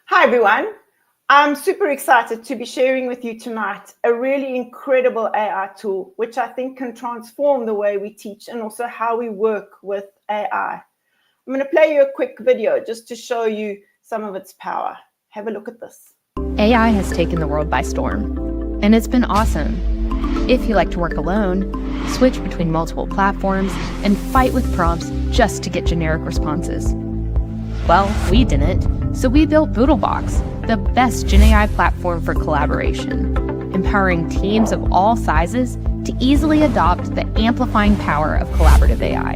Hi, everyone. I'm super excited to be sharing with you tonight a really incredible AI tool, which I think can transform the way we teach and also how we work with AI. I'm going to play you a quick video just to show you some of its power. Have a look at this. AI has taken the world by storm, and it's been awesome. If you like to work alone, switch between multiple platforms, and fight with prompts just to get generic responses. Well, we didn't, so we built BoodleBox, the best Gen AI platform for collaboration, empowering teams of all sizes to easily adopt the amplifying power of collaborative AI.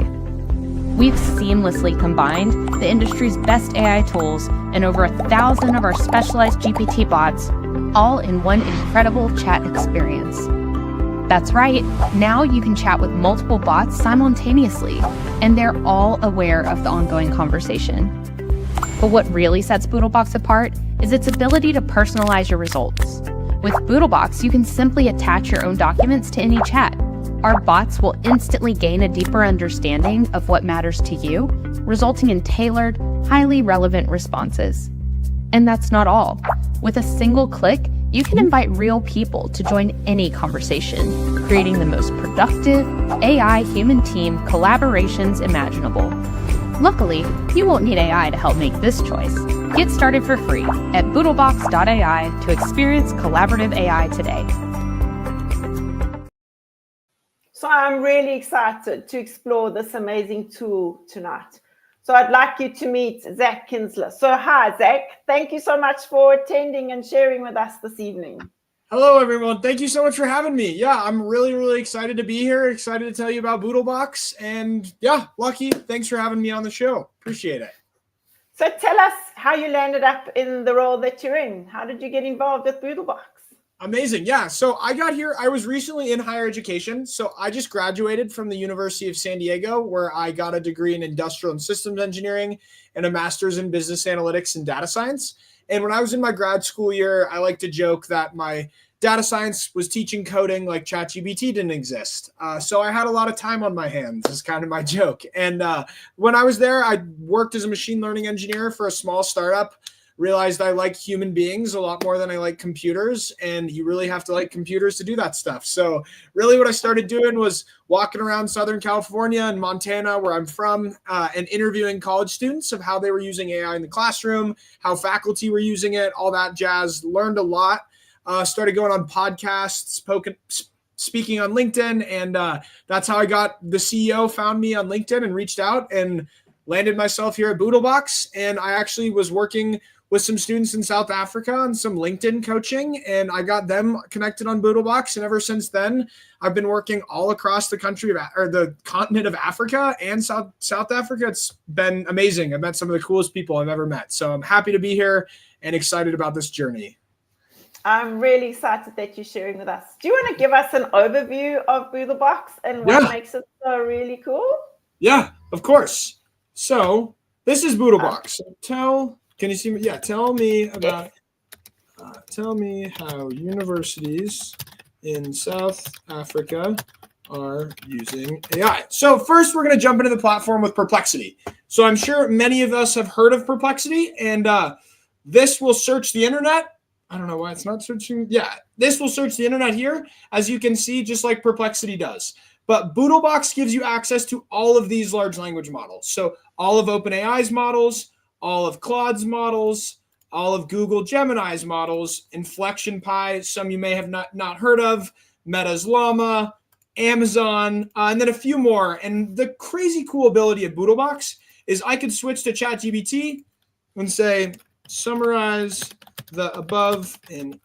We've seamlessly combined the industry's best AI tools and over 1,000 of our specialized GPT bots, all in one incredible chat experience. That's right, now you can chat with multiple bots simultaneously, and they're all aware of the ongoing conversation. But what really sets BoodleBox apart is its ability to personalize your results. With BoodleBox, you can simply attach your own documents to any chat. Our bots will instantly gain a deeper understanding of what matters to you, resulting in tailored, highly relevant responses. And that's not all. With a single click, you can invite real people to join any conversation, creating the most productive AI-human team collaborations imaginable. Luckily, you won't need AI to help make this choice. Get started for free at BoodleBox.ai to experience collaborative AI today. So I'm really excited to explore this amazing tool tonight. So I'd like you to meet Zach Kinzler. So hi, Zach. Thank you so much for attending and sharing with us this evening. Hello, everyone. Thank you so much for having me. Yeah, I'm really excited to be here. Excited to tell you about BoodleBox. And yeah, Lucky, thanks for having me on the show. Appreciate it. So tell us how you landed up in the role that you're in. How did you get involved with BoodleBox? Amazing. Yeah. So I got here. I was recently in higher education. So I just graduated from the University of San Diego, where I got a degree in industrial and systems engineering and a master's in business analytics and data science. And when I was in my grad school year, I like to joke that my data science was teaching coding like ChatGPT didn't exist. So I had a lot of time on my hands is kind of my joke. And when I was there, I worked as a machine learning engineer for a small startup. Realized I like human beings a lot more than I like computers, and you really have to like computers to do that stuff. So really what I started doing was walking around Southern California and Montana, where I'm from, and interviewing college students of how they were using AI in the classroom, how faculty were using it, all that jazz. Learned a lot. Started going on podcasts, speaking on LinkedIn, and that's how I got the CEO found me on LinkedIn and reached out and landed myself here at BoodleBox. And I actually was working with some students in South Africa on some LinkedIn coaching, and I got them connected on BoodleBox. And ever since then, I've been working all across the country or the continent of Africa and South Africa. It's been amazing. I've met some of the coolest people I've ever met. So I'm happy to be here and excited about this journey. I'm really excited that you're sharing with us. Do you want to give us an overview of BoodleBox and what makes it so really cool? Yeah, of course. So this is BoodleBox. Can you see me? Yeah, tell me how universities in South Africa are using AI. So first, we're going to jump into the platform with Perplexity. So I'm sure many of us have heard of Perplexity, and this will search the internet. I don't know why it's not searching. Yeah, this will search the internet here, as you can see, just like Perplexity does. But BoodleBox gives you access to all of these large language models. So all of OpenAI's models, all of Claude's models, all of Google Gemini's models, Inflection Pi, some you may have not heard of, Meta's Llama, Amazon, and then a few more. And the crazy cool ability of BoodleBox is I could switch to ChatGPT and say, summarize the above and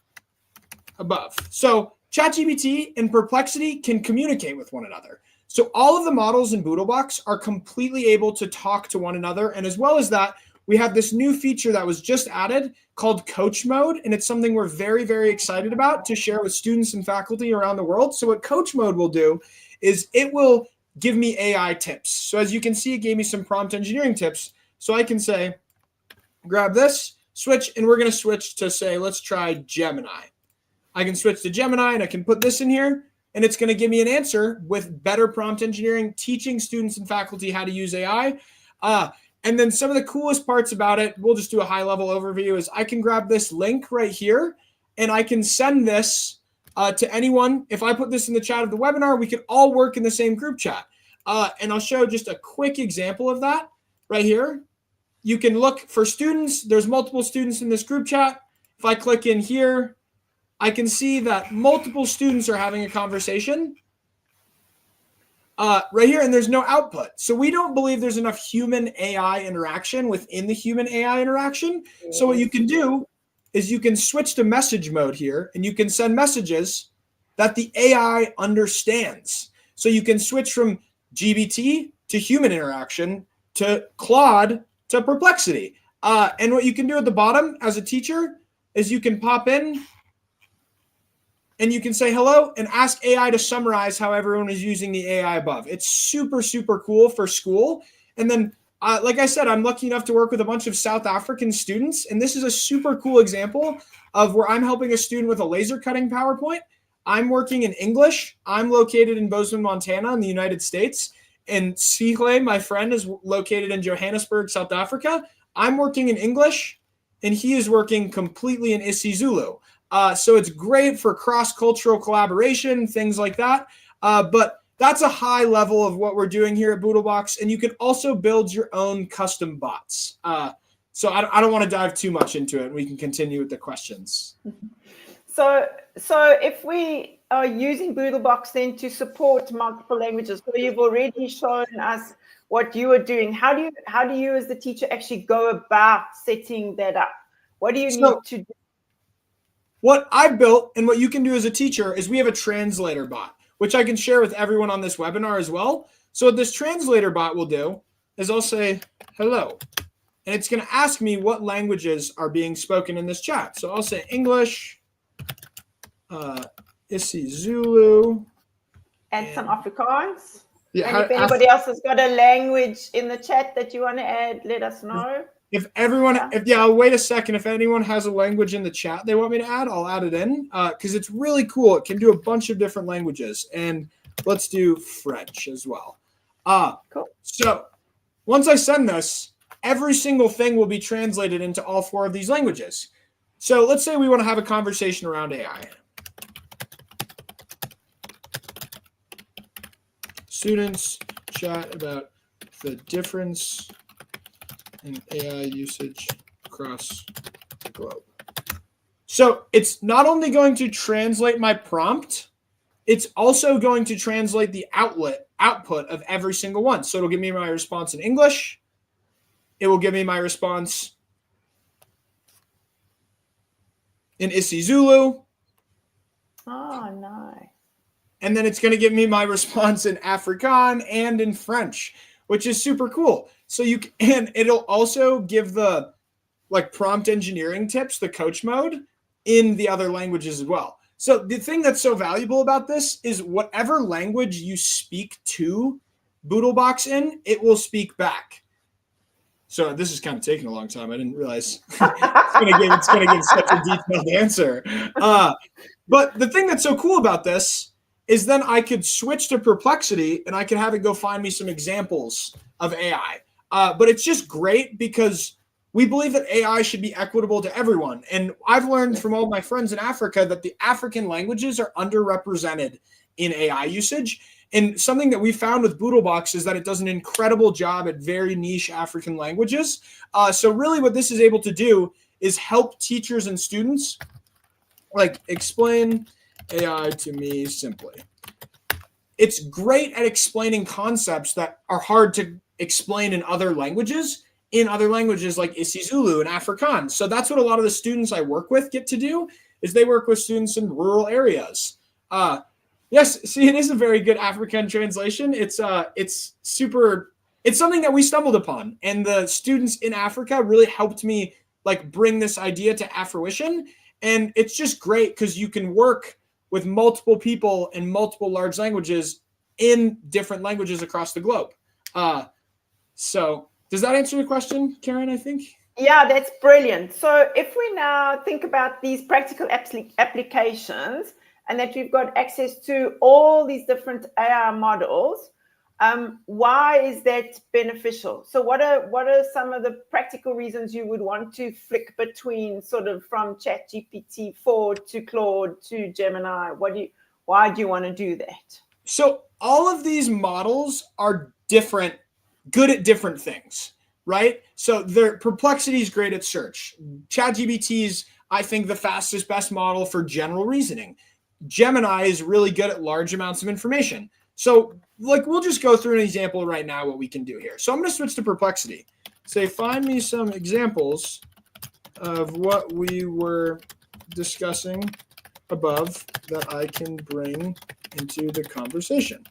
above. So ChatGPT and Perplexity can communicate with one another. So all of the models in BoodleBox are completely able to talk to one another. And as well as that, we have this new feature that was just added called Coach Mode. And it's something we're very excited about to share with students and faculty around the world. So what Coach Mode will do is it will give me AI tips. So as you can see, it gave me some prompt engineering tips. So I can say, grab this, switch, and we're going to switch to say, let's try Gemini. I can switch to Gemini and I can put this in here, and it's going to give me an answer with better prompt engineering, teaching students and faculty how to use AI. And then some of the coolest parts about it, we'll just do a high level overview, is I can grab this link right here and I can send this to anyone. If I put this in the chat of the webinar, we could all work in the same group chat. And I'll show just a quick example of that right here. You can look for students. There's multiple students in this group chat. If I click in here, I can see that multiple students are having a conversation right here, and there's no output. So we don't believe there's enough human AI interaction within the human AI interaction. So what you can do is you can switch to message mode here, and you can send messages that the AI understands. So you can switch from GBT to human interaction to Claude to Perplexity. And what you can do at the bottom as a teacher is you can pop in and you can say hello and ask AI to summarize how everyone is using the AI above. It's super, super cool for school. And then, like I said, I'm lucky enough to work with a bunch of South African students. And this is a super cool example of where I'm helping a student with a laser cutting PowerPoint. I'm working in English. I'm located in Bozeman, Montana in the United States. And Sihle, my friend, is located in Johannesburg, South Africa. I'm working in English, and he is working completely in isiZulu. So it's great for cross-cultural collaboration, things like that. But that's a high level of what we're doing here at BoodleBox. And you can also build your own custom bots. So I don't want to dive too much into it. We can continue with the questions. So if we are using BoodleBox then to support multiple languages, so you've already shown us what you are doing. How do you as the teacher actually go about setting that up? What do you need to do? What I've built and what you can do as a teacher is we have a translator bot, which I can share with everyone on this webinar as well. So what this translator bot will do is I'll say hello, and it's going to ask me what languages are being spoken in this chat. So I'll say English, isiZulu, and some Afrikaans. Yeah, and if anybody else has got a language in the chat that you want to add, let us know. If everyone, I'll wait a second. If anyone has a language in the chat they want me to add, I'll add it in because it's really cool. It can do a bunch of different languages, and let's do French as well. Cool. So once I send this, every single thing will be translated into all 4 of these languages. So let's say we want to have a conversation around AI. Students chat about the difference in AI usage across the globe. So it's not only going to translate my prompt, it's also going to translate the output of every single one. So it'll give me my response in English. It will give me my response in isiZulu. Oh, nice. And then it's going to give me my response in Afrikaans and in French, which is super cool. So and it'll also give the prompt engineering tips, the coach mode, in the other languages as well. So the thing that's so valuable about this is whatever language you speak to BoodleBox in, it will speak back. So this is kind of taking a long time. I didn't realize it's going to give such a detailed answer. But the thing that's so cool about this is then I could switch to Perplexity and I could have it go find me some examples of AI. But it's just great because we believe that AI should be equitable to everyone. And I've learned from all my friends in Africa that the African languages are underrepresented in AI usage. And something that we found with BoodleBox is that it does an incredible job at very niche African languages. So really what this is able to do is help teachers and students explain AI to me simply. It's great at explaining concepts that are hard to explain in other languages like isiZulu and Afrikaans. So that's what a lot of the students I work with get to do, is they work with students in rural areas. Yes, see, it is a very good African translation. It's something that we stumbled upon, and the students in Africa really helped me bring this idea to fruition. And it's just great because you can work with multiple people in multiple large languages in different languages across the globe. So does that answer your question, Karen, I think? Yeah, that's brilliant. So if we now think about these practical applications and that we've got access to all these different AI models, Why is that beneficial? So what are some of the practical reasons you would want to flick between sort of from ChatGPT 4 to Claude to Gemini? Why do you want to do that? So all of these models are different, good at different things, right? So their Perplexity is great at search. ChatGPT is, I think, the fastest, best model for general reasoning. Gemini is really good at large amounts of information. So like, we'll just go through an example right now, what we can do here. So I'm going to switch to Perplexity. Say, find me some examples of what we were discussing above that I can bring into the conversation.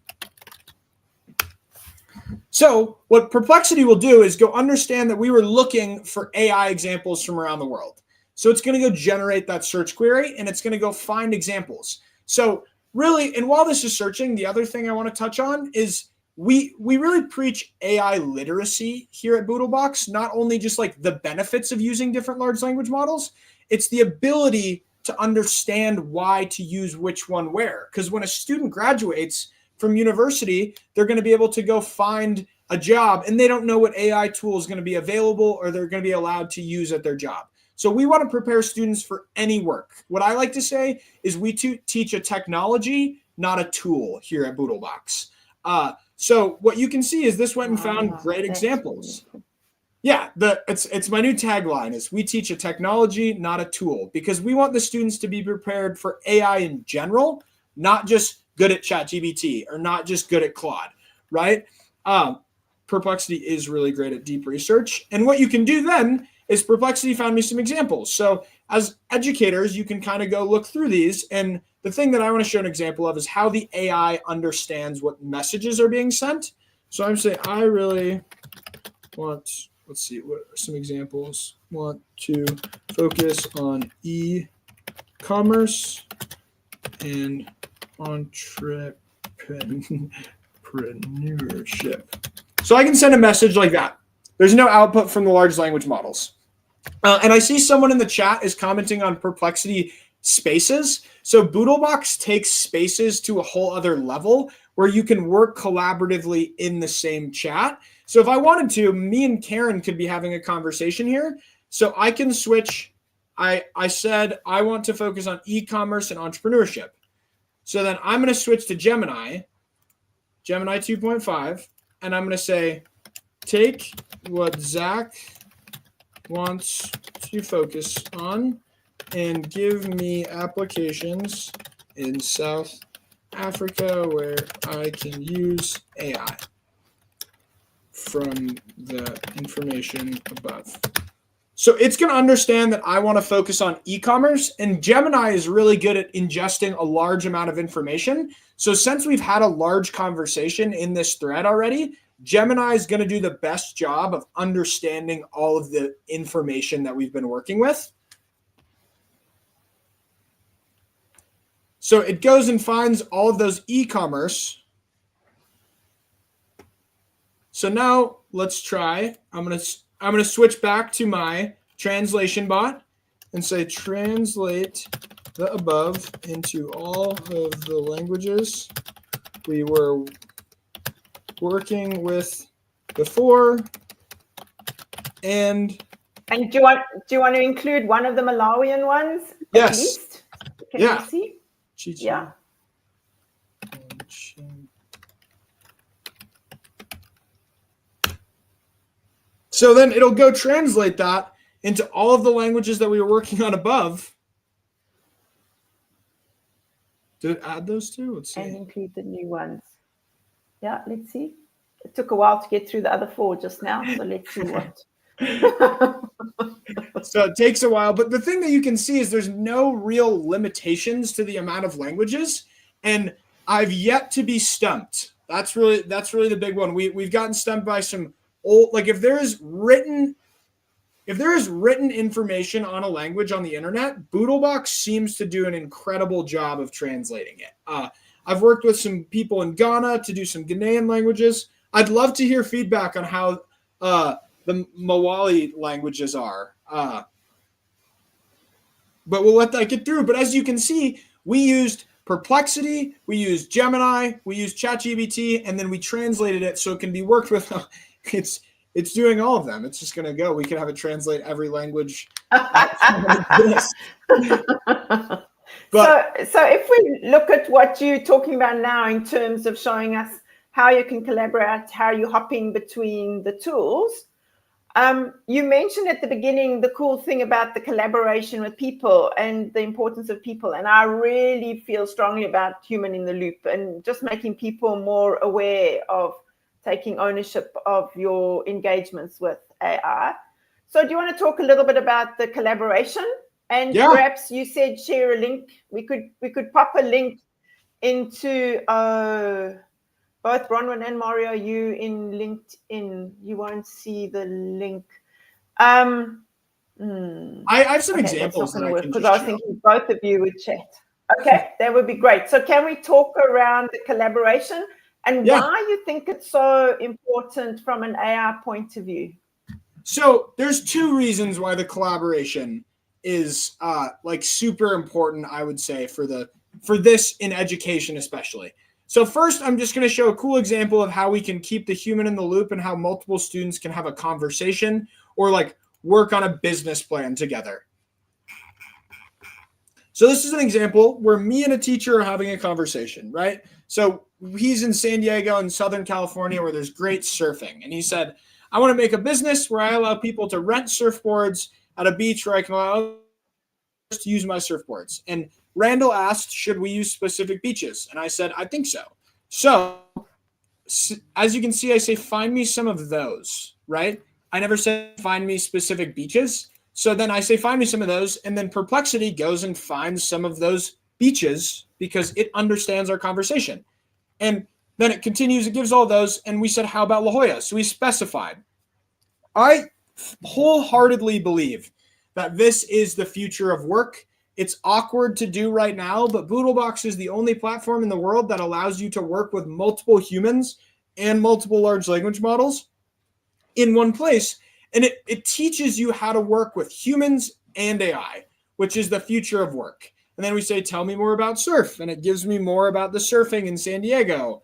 So what Perplexity will do is go understand that we were looking for AI examples from around the world. So it's going to go generate that search query, and it's going to go find examples. So really, and while this is searching, the other thing I want to touch on is we really preach AI literacy here at BoodleBox, not only just like the benefits of using different large language models, it's the ability to understand why to use which one where. Because when a student graduates from university, they're going to be able to go find a job, and they don't know what AI tool is going to be available or they're going to be allowed to use at their job. So we want to prepare students for any work. What I like to say is we teach a technology, not a tool here at BoodleBox. So what you can see is this went and found great examples. Yeah, it's my new tagline is we teach a technology, not a tool, because we want the students to be prepared for AI in general, not just good at ChatGPT or not just good at Claude, right? Perplexity is really great at deep research. And what you can do then is Perplexity found me some examples. So as educators, you can kind of go look through these. And the thing that I want to show an example of is how the AI understands what messages are being sent. So I'm saying I really want, let's see, what are some examples? Want to focus on e-commerce and entrepreneurship. So I can send a message like that. There's no output from the large language models. And I see someone in the chat is commenting on Perplexity Spaces. So BoodleBox takes Spaces to a whole other level where you can work collaboratively in the same chat. So if I wanted to, me and Karen could be having a conversation here. So I can switch. I said I want to focus on e-commerce and entrepreneurship. So then I'm going to switch to Gemini 2.5, and I'm going to say, take what Zach wants to focus on and give me applications in South Africa where I can use AI from the information above. So it's going to understand that I want to focus on e-commerce, and Gemini is really good at ingesting a large amount of information. So since we've had a large conversation in this thread already, Gemini is going to do the best job of understanding all of the information that we've been working with. So it goes and finds all of those e-commerce. So now let's try. I'm going to switch back to my translation bot and say translate the above into all of the languages we were working with before. And do you want to include one of the Malawian ones? Yes. At least? Can Yeah. you see? Yeah. So then it'll go translate that into all of the languages that we were working on above. Did it add those two? Let's see. And include the new ones. Yeah, let's see. It took a while to get through the other four just now, so let's see what. So it takes a while, but the thing that you can see is there's no real limitations to the amount of languages, and I've yet to be stumped. That's really the big one. We've gotten stumped by some old, like if there is written information on a language on the internet, BoodleBox seems to do an incredible job of translating it. I've worked with some people in Ghana to do some Ghanaian languages. I'd love to hear feedback on how the Mawali languages are. But we'll let that get through. But as you can see, we used Perplexity, we use Gemini, we use ChatGPT, and then we translated it so it can be worked with. It's doing all of them. It's just going to go. We can have it translate every language. So if we look at what you're talking about now in terms of showing us how you can collaborate, how you're hopping between the tools, you mentioned at the beginning the cool thing about the collaboration with people and the importance of people. And I really feel strongly about human in the loop and just making people more aware of taking ownership of your engagements with AI. So do you want to talk a little bit about the collaboration? And perhaps you said share a link. We could pop a link into both Bronwyn and Mario, you in LinkedIn. You won't see the link. I have some examples because I was thinking both of you would chat. Okay, that would be great. So can we talk around the collaboration and why you think it's so important from an AI point of view? So there's two reasons why the collaboration is like super important, I would say, for this in education especially. So first, I'm just going to show a cool example of how we can keep the human in the loop and how multiple students can have a conversation or like work on a business plan together. So this is an example where me and a teacher are having a conversation, right? So he's in San Diego in Southern California where there's great surfing. And he said, I want to make a business where I allow people to rent surfboards at a beach where I can allow others to use my surfboards. And Randall asked, should we use specific beaches? And I said, I think so. So as you can see, I say, find me some of those, right? I never said find me specific beaches. So then I say, find me some of those. And then Perplexity goes and finds some of those beaches because it understands our conversation. And then it continues, it gives all those. And we said, how about La Jolla? So we specified. I wholeheartedly believe that this is the future of work. It's awkward to do right now, but BoodleBox is the only platform in the world that allows you to work with multiple humans and multiple large language models in one place. And it teaches you how to work with humans and AI, which is the future of work. And then we say, tell me more about surf. And it gives me more about the surfing in San Diego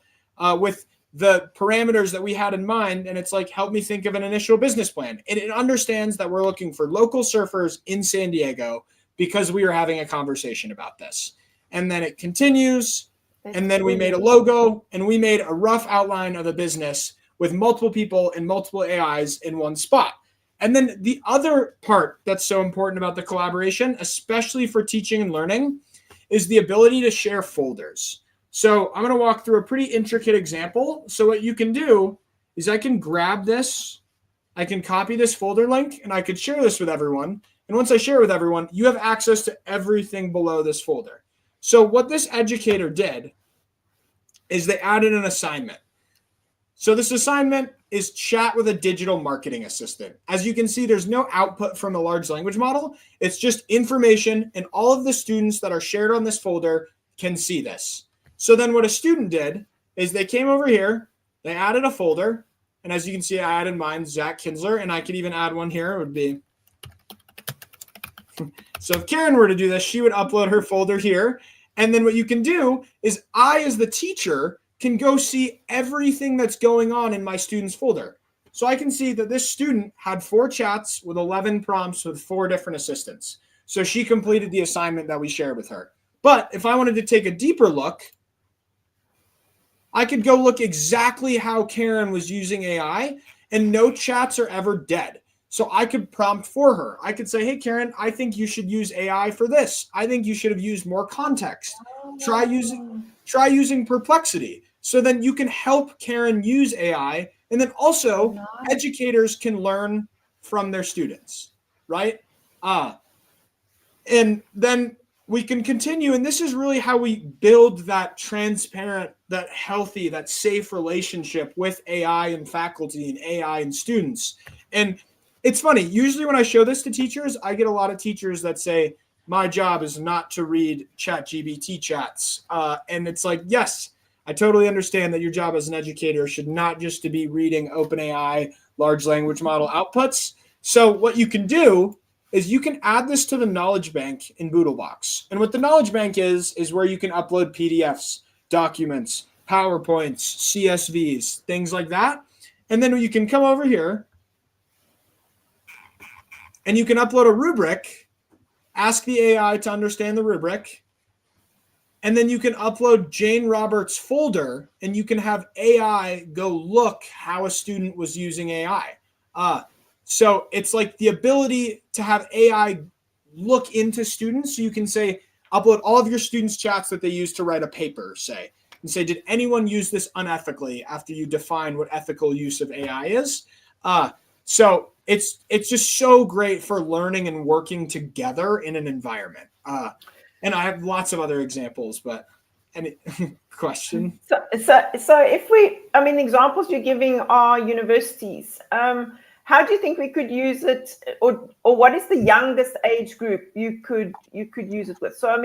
with the parameters that we had in mind. And it's like, help me think of an initial business plan. And it understands that we're looking for local surfers in San Diego because we were having a conversation about this. And then it continues. And then we made a logo and we made a rough outline of the business with multiple people and multiple AIs in one spot. And then the other part that's so important about the collaboration, especially for teaching and learning, is the ability to share folders. So I'm going to walk through a pretty intricate example. So what you can do is I can grab this, I can copy this folder link, and I could share this with everyone. And once I share with everyone, you have access to everything below this folder. So what this educator did is they added an assignment. So this assignment is chat with a digital marketing assistant. As you can see, there's no output from a large language model. It's just information, and all of the students that are shared on this folder can see this. So then what a student did is they came over here, they added a folder, and as you can see, I added mine, Zach Kinzler, and I could even add one here. It would be, so if Karen were to do this, she would upload her folder here. And then what you can do is I, as the teacher, can go see everything that's going on in my student's folder. So I can see that this student had 4 chats with 11 prompts with 4 different assistants. So she completed the assignment that we shared with her. But if I wanted to take a deeper look, I could go look exactly how Karen was using AI, and no chats are ever dead. So I could prompt for her. I could say, hey, Karen, I think you should use AI for this. I think you should have used more context. Try using Perplexity. So then you can help Karen use AI. And then also educators can learn from their students, right? And then we can continue. And this is really how we build that transparent, that healthy, that safe relationship with AI and faculty and AI and students. And it's funny, usually when I show this to teachers, I get a lot of teachers that say, my job is not to read ChatGPT chats. And it's like, yes, I totally understand that your job as an educator should not just to be reading OpenAI large language model outputs. So what you can do is you can add this to the knowledge bank in BoodleBox. And what the knowledge bank is where you can upload PDFs, documents, PowerPoints, CSVs, things like that. And then you can come over here and you can upload a rubric, ask the AI to understand the rubric, and then you can upload Jane Roberts' folder, and you can have AI go look how a student was using AI. So it's like the ability to have AI look into students. So you can say, upload all of your students' chats that they use to write a paper, say, and say, did anyone use this unethically after you define what ethical use of AI is? So it's just so great for learning and working together in an environment. And I have lots of other examples, but any question? So if examples you're giving are universities. How do you think we could use it, or what is the youngest age group you could use it with? So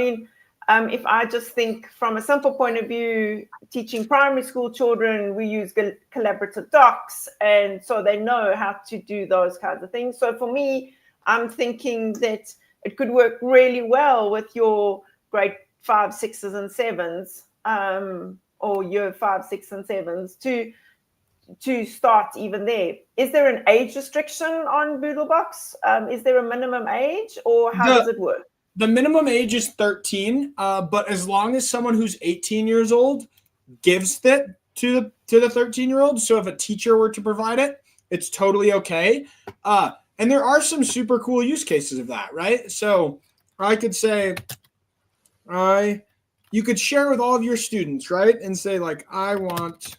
if I just think from a simple point of view, teaching primary school children, we use collaborative docs, and so they know how to do those kinds of things. So for me, I'm thinking that it could work really well with your grade 5, 6s, and 7s, or year 5, 6, and 7s to start even there. Is there an age restriction on BoodleBox? Is there a minimum age, or how does it work? The minimum age is 13, but as long as someone who's 18 years old gives it to the 13-year-old, so if a teacher were to provide it, it's totally okay. And there are some super cool use cases of that, right? So I could say, you could share with all of your students, right? And say, like, I want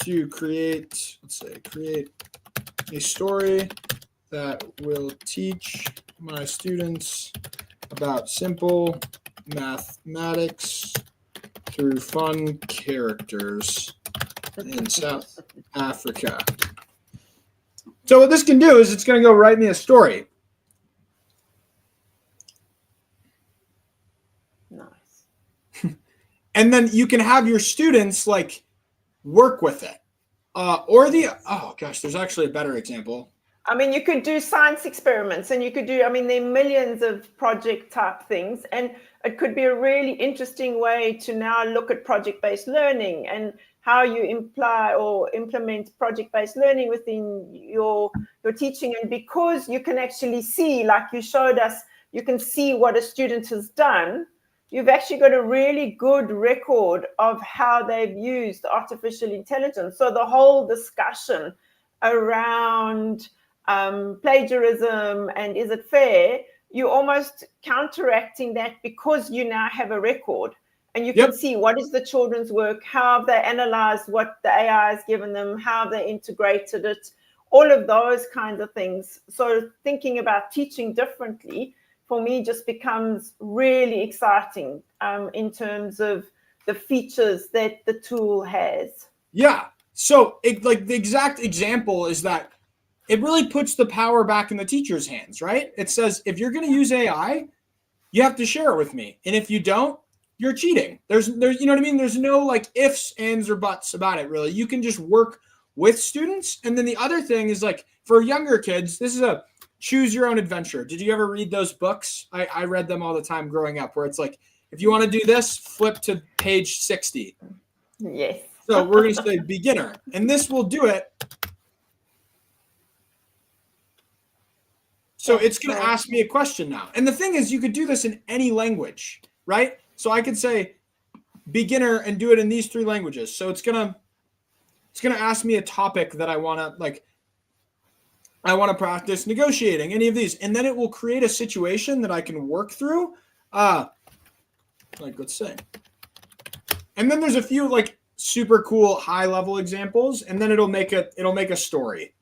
to create a story that will teach my students about simple mathematics through fun characters in South Africa. So what this can do is it's going to go write me a story. Nice. And then you can have your students like work with it. There's actually a better example. You could do science experiments, and you could do, there are millions of project type things, and it could be a really interesting way to now look at project-based learning and how you imply or implement project-based learning within your teaching. And because you can actually see, like you showed us, you can see what a student has done, you've actually got a really good record of how they've used artificial intelligence. So the whole discussion around plagiarism and is it fair, you're almost counteracting that because you now have a record and you can see what is the children's work, how have they analyzed what the AI has given them, how have they integrated it, all of those kinds of things. So thinking about teaching differently for me just becomes really exciting in terms of the features that the tool has. Yeah. So the exact example is that it really puts the power back in the teacher's hands, right? It says, if you're going to use AI, you have to share it with me. And if you don't, you're cheating. There's, you know what I mean? There's no like ifs, ands, or buts about it, really. You can just work with students. And then the other thing is, like, for younger kids, this is a choose your own adventure. Did you ever read those books? I read them all the time growing up, where it's like, if you want to do this, flip to page 60. Yes. So we're going to say beginner, and this will do it. So it's going to ask me a question now. And the thing is, you could do this in any language, right? So I could say beginner and do it in these 3 languages. So it's going to ask me a topic that I want to practice negotiating, any of these. And then it will create a situation that I can work through. Like, let's say. And then there's a few like super cool high level examples, and then it'll make a story.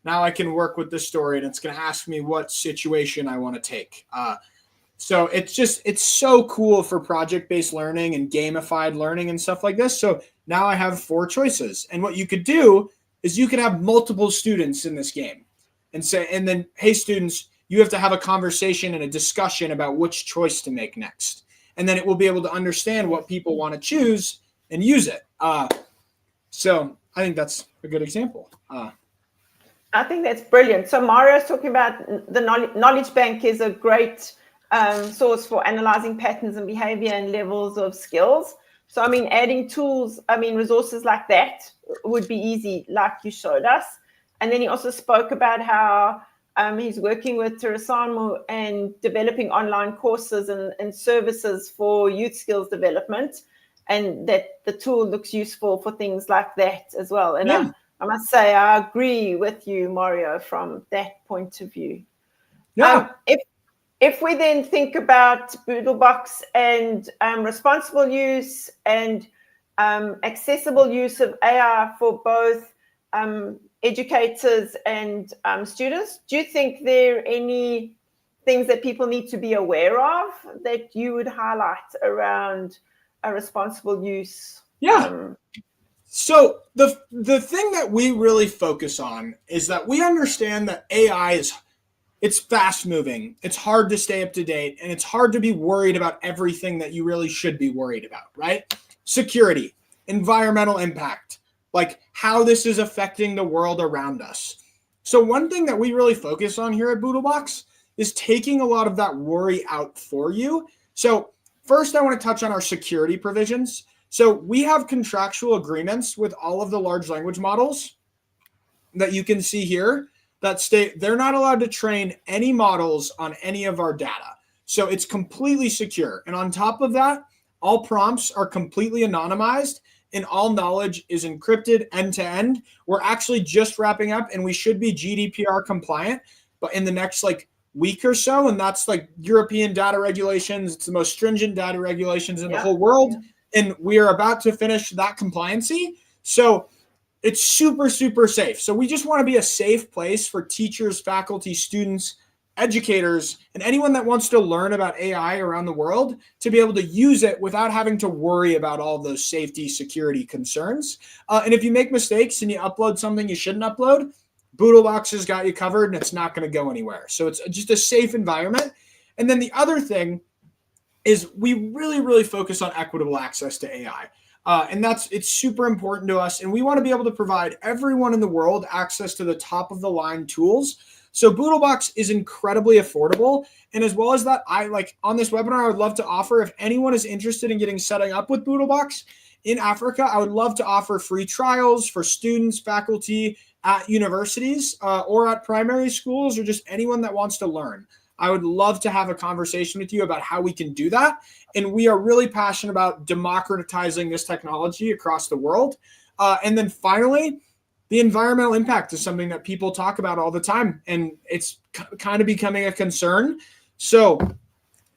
Now I can work with this story, and it's going to ask me what situation I want to take. So it's so cool for project-based learning and gamified learning and stuff like this. So now I have 4 choices. And what you could do is you could have multiple students in this game and then, hey, students, you have to have a conversation and a discussion about which choice to make next. And then it will be able to understand what people want to choose and use it. So I think that's a good example. I think that's brilliant. So Mario's talking about the knowledge bank is a great source for analyzing patterns and behavior and levels of skills. So, I mean, adding tools, I mean, resources like that would be easy, like you showed us. And then he also spoke about how he's working with Terasano and developing online courses and services for youth skills development, and that the tool looks useful for things like that as well. And I must say, I agree with you, Mario, from that point of view. Yeah. If we then think about BoodleBox and responsible use and accessible use of AI for both educators and students, do you think there are any things that people need to be aware of that you would highlight around a responsible use? So the thing that we really focus on is that we understand that AI it's fast moving. It's hard to stay up to date, and it's hard to be worried about everything that you really should be worried about, right? Security, environmental impact, like how this is affecting the world around us. So one thing that we really focus on here at BoodleBox is taking a lot of that worry out for you. So first, I want to touch on our security provisions. So we have contractual agreements with all of the large language models that you can see here that state they're not allowed to train any models on any of our data. So it's completely secure. And on top of that, all prompts are completely anonymized and all knowledge is encrypted end to end. We're actually just wrapping up and we should be GDPR compliant, but in the next week or so, and that's European data regulations. It's the most stringent data regulations in the whole world. And we are about to finish that compliancy. So it's super, super safe. So we just want to be a safe place for teachers, faculty, students, educators, and anyone that wants to learn about AI around the world to be able to use it without having to worry about all those safety, security concerns. And if you make mistakes and you upload something you shouldn't upload, BoodleBox has got you covered and it's not going to go anywhere. So it's just a safe environment. And then the other thing is we really, really focus on equitable access to AI. And it's super important to us. And we want to be able to provide everyone in the world access to the top of the line tools. So BoodleBox is incredibly affordable. And as well as that, on this webinar, I would love to offer, if anyone is interested in setting up with BoodleBox in Africa, I would love to offer free trials for students, faculty at universities or at primary schools, or just anyone that wants to learn. I would love to have a conversation with you about how we can do that. And we are really passionate about democratizing this technology across the world. And then finally, the environmental impact is something that people talk about all the time, and it's kind of becoming a concern. So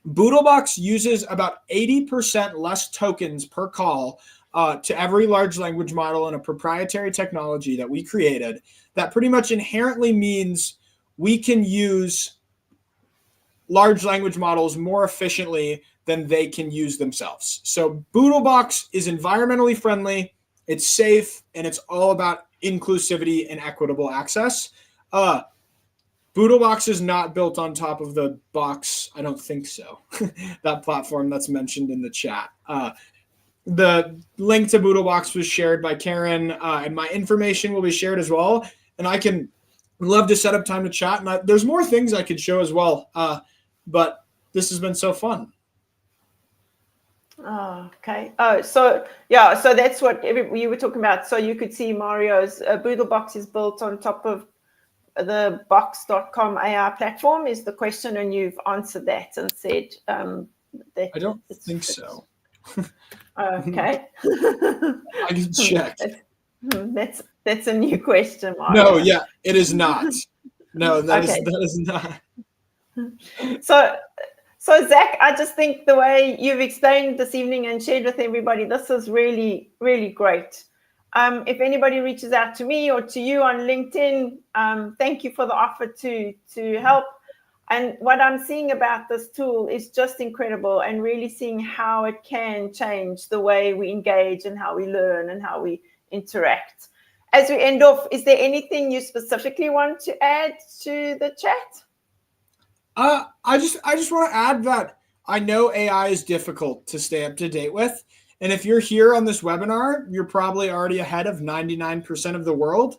BoodleBox uses about 80% less tokens per call to every large language model in a proprietary technology that we created that pretty much inherently means we can use large language models more efficiently than they can use themselves. So BoodleBox is environmentally friendly, it's safe, and it's all about inclusivity and equitable access. BoodleBox is not built on top of the box. I don't think so. That platform that's mentioned in the chat. The link to BoodleBox was shared by Karen, and my information will be shared as well. And I can love to set up time to chat. And there's more things I could show as well. But this has been so fun. Oh, okay. Oh, so that's what you were talking about. So you could see Mario's BoodleBox is built on top of the box.com AI platform is the question, and you've answered that and said that I don't think so. Okay. I can check. That's a new question, Mario. No, yeah, it is not. No, that is not. So Zach, I just think the way you've explained this evening and shared with everybody, this is really, really great. If anybody reaches out to me or to you on LinkedIn, thank you for the offer to help. And what I'm seeing about this tool is just incredible, and really seeing how it can change the way we engage and how we learn and how we interact. As we end off, is there anything you specifically want to add to the chat? I just want to add that I know AI is difficult to stay up to date with. And if you're here on this webinar, you're probably already ahead of 99% of the world.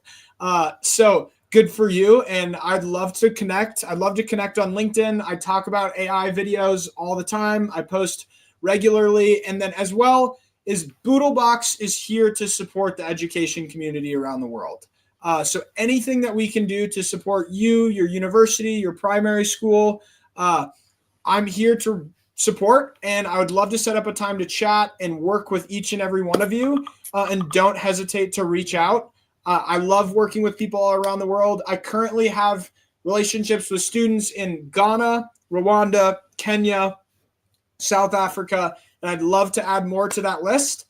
So good for you. And I'd love to connect. I'd love to connect on LinkedIn. I talk about AI videos all the time. I post regularly. And then as well is BoodleBox is here to support the education community around the world. So anything that we can do to support you, your university, your primary school, I'm here to support, and I would love to set up a time to chat and work with each and every one of you. And don't hesitate to reach out. I love working with people all around the world. I currently have relationships with students in Ghana, Rwanda, Kenya, South Africa, and I'd love to add more to that list.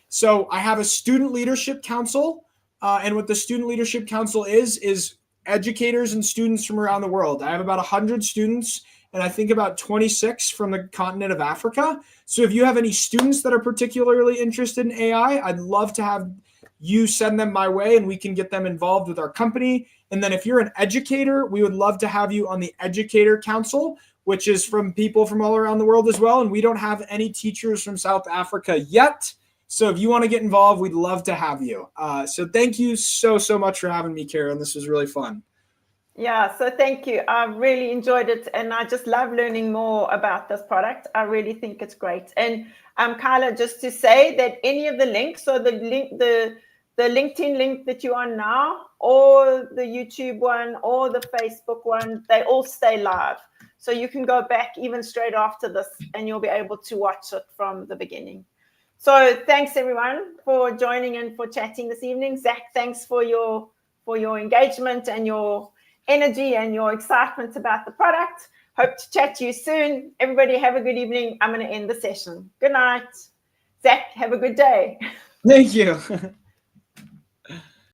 So I have a student leadership council, and what the student leadership council is educators and students from around the world. I have about 100 students, and I think about 26 from the continent of Africa. So if you have any students that are particularly interested in AI, I'd love to have you send them my way, and we can get them involved with our company. And then if you're an educator, we would love to have you on the Educator Council, which is from people from all around the world as well. And we don't have any teachers from South Africa yet. So if you want to get involved, we'd love to have you. So thank you so much for having me, Karen. This was really fun. Yeah, so thank you. I really enjoyed it, and I just love learning more about this product. I really think it's great. And Kyla, just to say that any of the links, so the LinkedIn link that you're on now, or the YouTube one, or the Facebook one, they all stay live. So you can go back even straight after this, and you'll be able to watch it from the beginning. So thanks everyone for joining and for chatting this evening. Zach, thanks for your engagement and your energy and your excitement about the product. Hope to chat to you soon. Everybody have a good evening. I'm going to end the session. Good night. Zach, have a good day. Thank you.